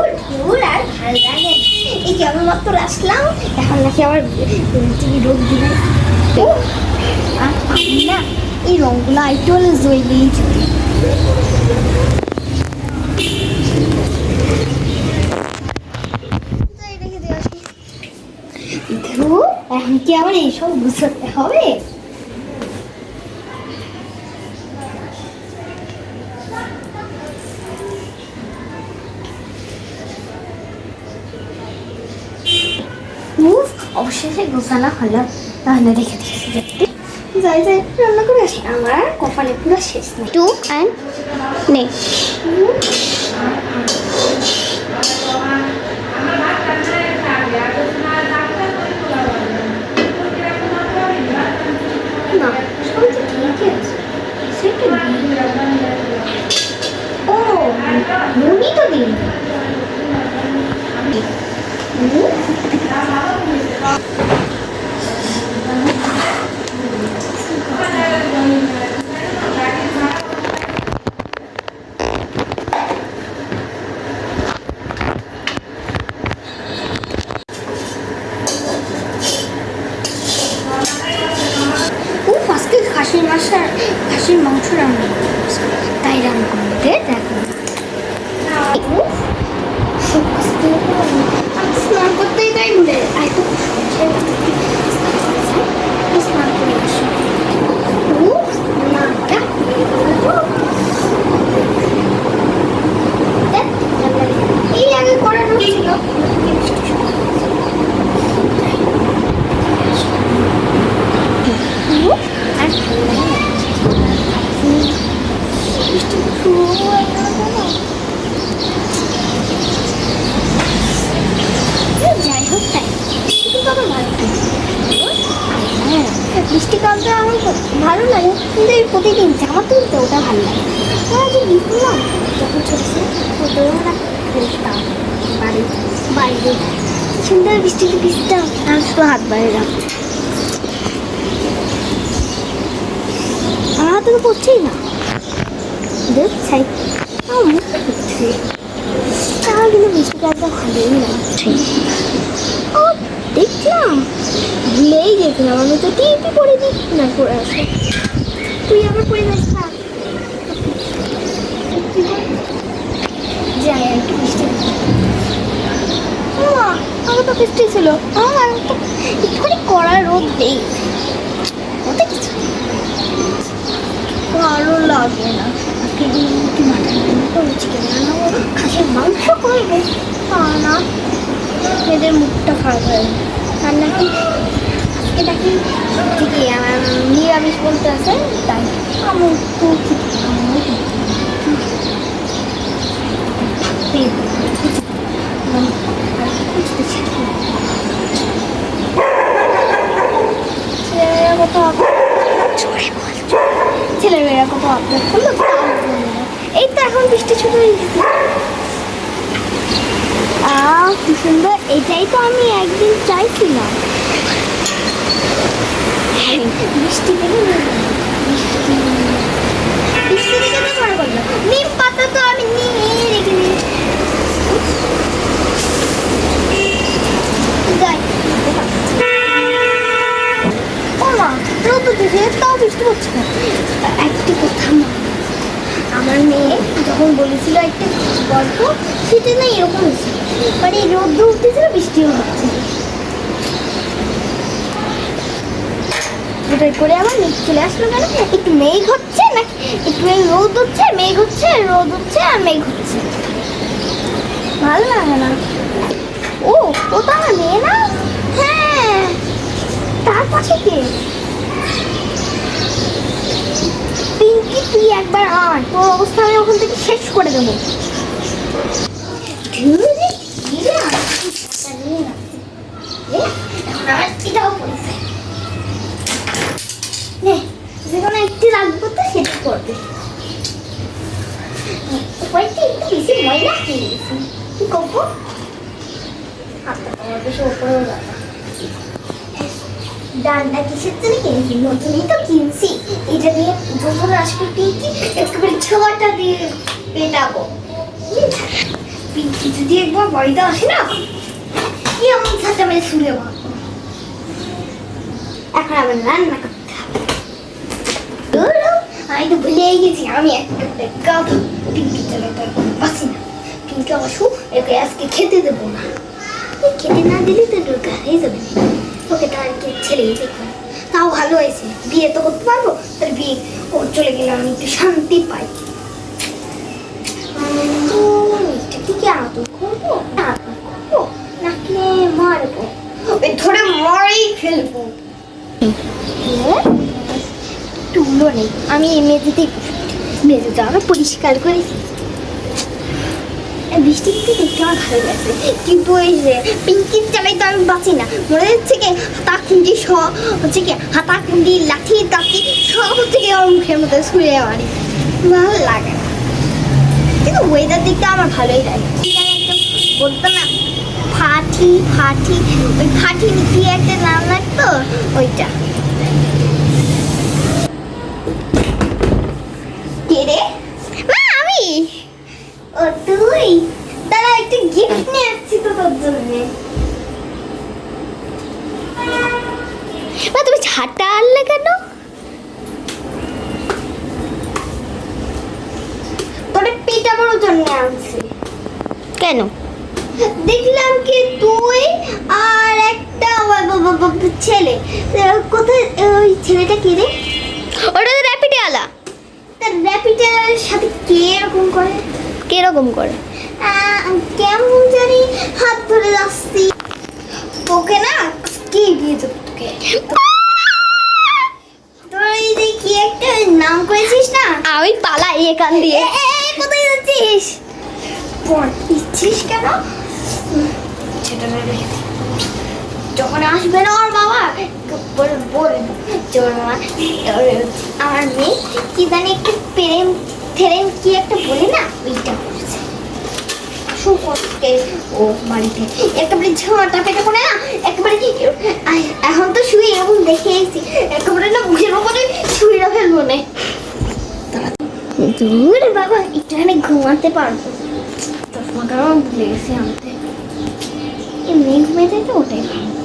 আর ভালো লাগে এই কেমন মাত্র আসলাম, এখন নাকি আবার রোদ দিবে। আমি না এই রঙগুলো আইটু হলে জইলেই চলে। এখন কি আবার এইসব গুছাতে হবে? অবশেষে গোছানো হলো, তাহলে রেখে দিয়েছি দেখতে। যাই যাই রান্না করে আসি, আমার কপালে পুরো শেষ নেই। টু অ্যান্ড নে না, সব তো ঠিকই আছে। ও মুনি তো দিন খাসির মাংস রান্না করছে, তাই রান্না করতে দেখো স্নান করতেই তাই ভুলে স্নান করে আসো। এই আগে করানো ছিল বৃষ্টিকালটা আমার ভালো লাগে, কিন্তু এই প্রতিদিন জামা তুলতে ওটা ভালো লাগে। যে বিপুলাম যখন ছোট ছিল ওটা খেলতাম বাইরে সুন্দর বৃষ্টিতে ভিজতাম, আর শুধু হাত বাইরে রাখতাম। আমার হাতে তো পড়ছেই না, দেখ ছাই মুখ পড়ছে। আমার কিন্তু বৃষ্টিকালটা ভালোই লাগছে। ও দেখলাম ভুলেই গেছিলাম, আমি তো টিপি পরে দিই না করে আসে। তুই আবার পরে যাস না, যাই একটু বৃষ্টি। আমার তো বৃষ্টি ছিল, আমার তো একটুখানি কড়া রোদ নেই, ওতে কিছু ভালো লাগে না। আজকে একটু মাথা রান্না করবো, চিকেন রান্না করবো, খাসির মাংস করবো, না মেয়েদের মুখটা খারাপ হয়ে আর নাকি আজকে নাকি ঠিকই আমার নিরামিষ বলতে আছে, তাই আমার তো ছেলেমেয়েরা কত আপনার করলো, এই তো এখন বৃষ্টি শুরু হয়ে গেছে। কি সুন্দর, এটাই তো আমি একদিন চাইছিলাম। বৃষ্টি দেখে বৃষ্টি দেখে তো মনে করলাম নিম পাতা তো আমি নিয়ে রেখে দিই। যাই ও মা, রোদ উঠেছে তাও বৃষ্টি হচ্ছে না। একটি কথা মা, আমার মেয়ে যখন বলেছিল একটা গল্প, সেটা না এরকম হয়েছিল, মানে রোদ উঠতেছিল বৃষ্টিও হচ্ছে। ওটাই করে আমার মেঘ চলে আসলো কেন? একটু মেঘ হচ্ছে নাকি একটু রোদ হচ্ছে, মেঘ হচ্ছে, রোদ হচ্ছে আর মেঘ হচ্ছে, ভালো লাগে না। ও ও তো আমার মেয়ে না? হ্যাঁ, তার পাশে কে? পিঙ্কি, তুই একবার আয়, তোর অবস্থা আমি ওখান থেকে শেষ করে দেবো। যেখানে একটি রাখবো তো সেটা করবে, একটু বেশি ময়লা খেয়ে গেছি, কি করবো? বেশি ওপরেও যাবে। ডান্ডা কিসের জন্য কিনেছি? নতুনই তো কিনছি, এটা দিয়ে যখন আসবে পিঙ্কি একেবারে ছোঁয়াটা দিয়ে পেটাবো। পিঙ্কি যদি একবার বাড়িতে আসে না, কি এমন ছাতা মেরে শুনে ভাবো। এখন আবার রান্না করতে হবে। আমি তো ভুলেই গেছি, আমি একটা পিঙ্কি চালাতে পারছি না। পিঙ্কি অবশ্য একে আজকে খেতে দেবো না। খেতে না দিলে তো রোগা হয়ে যাবে। ওকে তার ছেলেই দেখবো, তাও ভালো হয়েছে। বিয়ে তো করতে পারবো, তার বিয়ে ও চলে গেলে আমি একটু শান্তি পাই। তো এটাকে কি আদর করবো, আদর করবো নাকি মারবো? ওই ধরে মারেই ফেলবো। টুলো নেই, আমি মেঝেতেই মেঝেটা আমি পরিষ্কার করেছি। বৃষ্টি কিন্তু দেখতে আমার ভালো লাগছে, কিন্তু ওই যে পিঙ্কির চালাই তো আমি বাঁচি না। মনে হচ্ছে কি হাতাখুন্ডি সব হচ্ছে কি হাতাখুন্ডি লাঠি টাঠি সব হচ্ছে কি আমার মুখের মধ্যে ছুঁড়ে মারি, ভালো লাগে না। কিন্তু ওয়েদার দেখতে আমার ভালোই লাগে। সেখানে একদম বলতো না ফাটি ফাটি, ওই ফাটি কি একটা নাম লাগতো ওইটা। কে রে? মা আমি। ও তুই? তারা একটা গিফট নিয়ে আসছি তো তোর জন্য। মা তুমি ছাতা আনলে কেন? তোরে পিঠা বড়ার জন্য আনছি। কেন? দেখলাম কি তুই আর একটা ছেলে, কোথায় ওই ছেলেটা কে রে? ওটা তো র্যাপিডে আলা। তার র্যাপিডের সাথে কে এরকম করে? কিরকম করে? কেমন জানি হাত ধরে যাচ্ছি। তোকে না কি দিয়ে দেবো তোকে। তোর এই যে কি একটা নাম করেছিস না, আমি পালাই এখান দিয়ে। কোথায় যাচ্ছিস? ইচ্ছিস কেন? যখন আসবে না ওর বাবা বলবো আমার মেয়ে কি জানি একটা প্রেম ফেরেম কি একটা বলে না, ওইটা করছে। করতে ও বাড়িতে একেবারে ঝাঁটা পেটে করে না, একেবারে এখন তো শুয়ে এরকম দেখে এসেছি, একেবারে না মুখের উপরে শুয়ে ফেলবো না। দূর বাবা একটুখানি ঘুমাতে পারবো। তোর মাথাও ভুলে গেছি আনতে, এমনি ঘুমাতে তো ওটাই ভালো।